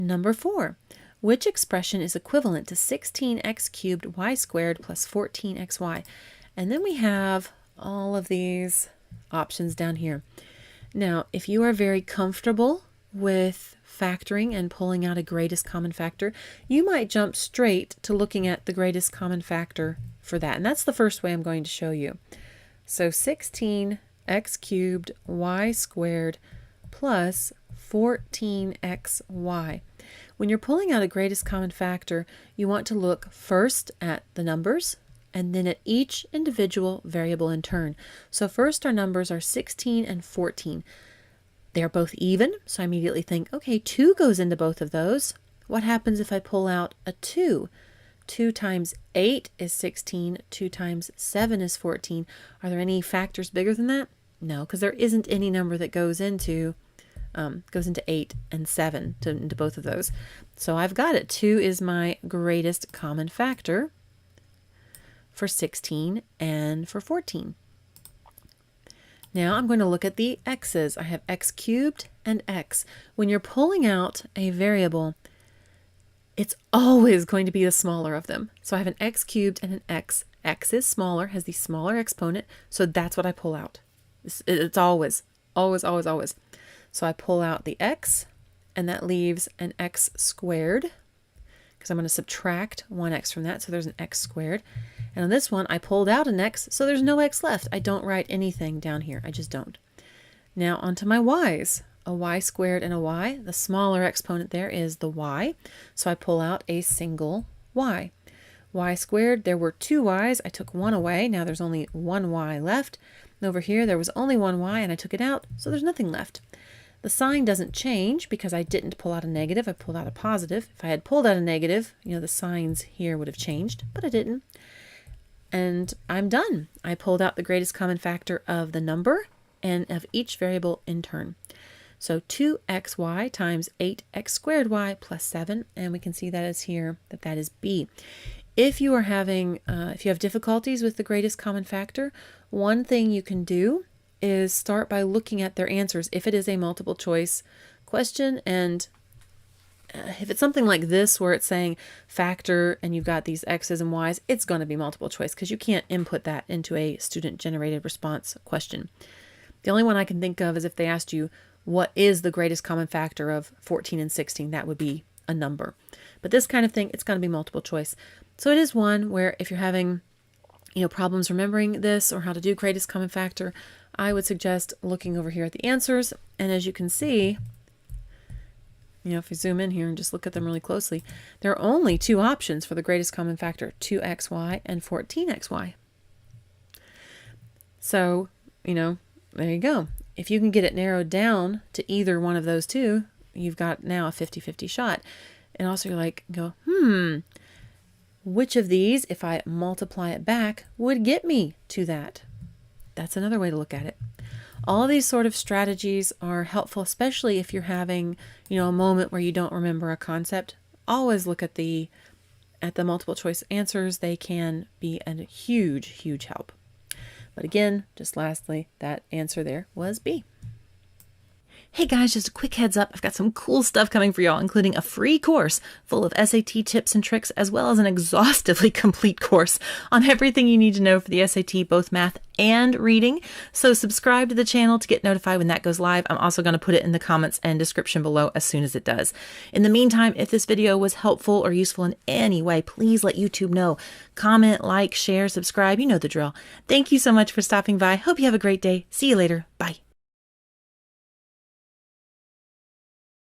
Number 4, which expression is equivalent to 16x cubed y squared plus 14xy? And then we have all of these options down here. Now, if you are very comfortable with factoring and pulling out a greatest common factor, you might jump straight to looking at the greatest common factor for that. And that's the first way I'm going to show you. So 16x cubed y squared plus 14xy. When you're pulling out a greatest common factor, you want to look first at the numbers and then at each individual variable in turn. So first our numbers are 16 and 14. They are both even, so I immediately think, okay, 2 goes into both of those. What happens if I pull out a 2? 2 times 8 is 16, 2 times 7 is 14. Are there any factors bigger than that? No, because there isn't any number that goes into 8 and 7 into both of those. So I've got it. 2 is my greatest common factor for 16 and for 14. Now I'm going to look at the x's. I have x cubed and x. When you're pulling out a variable, it's always going to be the smaller of them. So I have an x cubed and an x. X is smaller, has the smaller exponent, so that's what I pull out. It's always, always, always, always. So I pull out the x, and that leaves an x squared, because I'm going to subtract 1x from that, so there's an x squared. And on this one, I pulled out an x, so there's no x left. I don't write anything down here. I just don't. Now onto my y's. A y squared and a y. The smaller exponent there is the y, so I pull out a single y. Y squared, there were 2 y's. I took 1 away. Now there's only 1 y left. And over here, there was only 1 y, and I took it out, so there's nothing left. The sign doesn't change because I didn't pull out a negative. I pulled out a positive. If I had pulled out a negative, the signs here would have changed, but I didn't. And I'm done. I pulled out the greatest common factor of the number and of each variable in turn. So 2xy times 8x squared y plus 7, and we can see that is here, that is b. If you are having, if you have difficulties with the greatest common factor, one thing you can do is start by looking at their answers if it is a multiple choice question. And if it's something like this where it's saying factor and you've got these x's and y's, it's going to be multiple choice because you can't input that into a student generated response question. The only one I can think of is if they asked you what is the greatest common factor of 14 and 16, that would be a number. But this kind of thing, it's going to be multiple choice. So it is one where if you're having problems remembering this or how to do greatest common factor, I would suggest looking over here at the answers. And as you can see, if you zoom in here and just look at them really closely, there are only 2 options for the greatest common factor, 2xy and 14xy. So, there you go. If you can get it narrowed down to either one of those 2, you've got now a 50-50 shot. And also you're go, which of these, if I multiply it back, would get me to that? That's another way to look at it. All of these sort of strategies are helpful, especially if you're having, a moment where you don't remember a concept. Always look at the multiple choice answers. They can be a huge, huge help. But again, just lastly, that answer there was B. Hey guys, just a quick heads up, I've got some cool stuff coming for y'all, including a free course full of SAT tips and tricks, as well as an exhaustively complete course on everything you need to know for the SAT, both math and reading. So subscribe to the channel to get notified when that goes live. I'm also going to put it in the comments and description below as soon as it does. In the meantime, if this video was helpful or useful in any way, please let YouTube know. Comment, like, share, subscribe, you know the drill. Thank you so much for stopping by. Hope you have a great day. See you later. Bye.